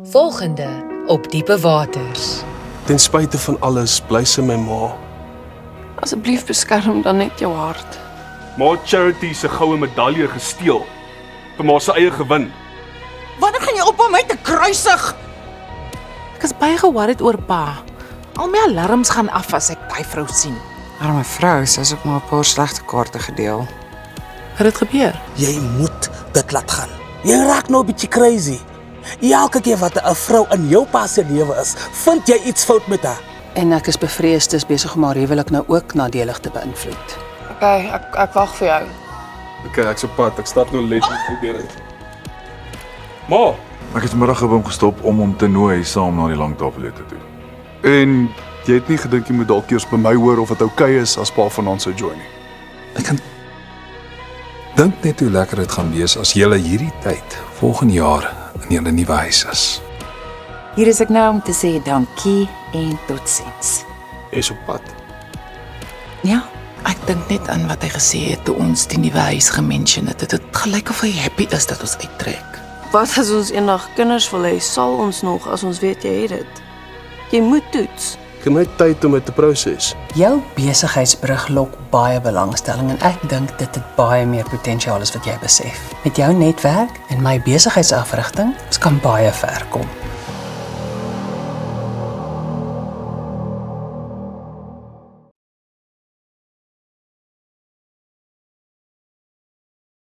Volgende op Diepe Waters. Ten spyte van alles bly sy my ma. Asseblief beskerm dan net jou hart. Ma Charity se goue medalje gesteel vir ma se eie gewin. Wanneer gaan jy op om my te kruisig? Ek is baie ge-worried oor pa. Al my alarms gaan af as ek daai vrou sien. Arme vrou, sy is ook maar 'n paar slegte kaarte gedeel. Het dit gebeur? Jy moet dit laat gaan. Jy raak nou 'n bietjie crazy. Elke keer wat 'n vrou in jou pa se lewe is, vind jy iets fout met haar. En ek is bevrees dis besig om haar huwelik nou ook nadelig te beïnvloed. Okay, ek wag vir jou. Okay, ek's op pad. Ek stap nou letterlik voor deur uit. Ma, Ek het vanmiddag hom gestop om hom te nooi saam na die langtafelete toe. En jy het nie gedink jy moet dalk eers by my hoor of dit oukei is as pa vanaand sou join nie. Ek kan dink net hoe lekker dit gaan wees as julle hierdie tyd volgende jaar in julle nuwe huis is. Hier is ek nou om te sê dankie en totsiens. is op pad. Ja, ek dink net aan wat hy gesê het toe ons die nuwe huis gemention het. Dit gelyk of hy happy is dat ons uittrek. Wat as ons eendag kinders wil hê, sal ons nog as ons weet jy het dit. Jy moet toets. Gee my tyd om dit te proses. Jou besigheidsbrug lok baie belangstelling en ek dink dit het baie meer potensiaal as wat jy besef. Met jou netwerk en my besigheidsafrigting, ons kan baie ver kom.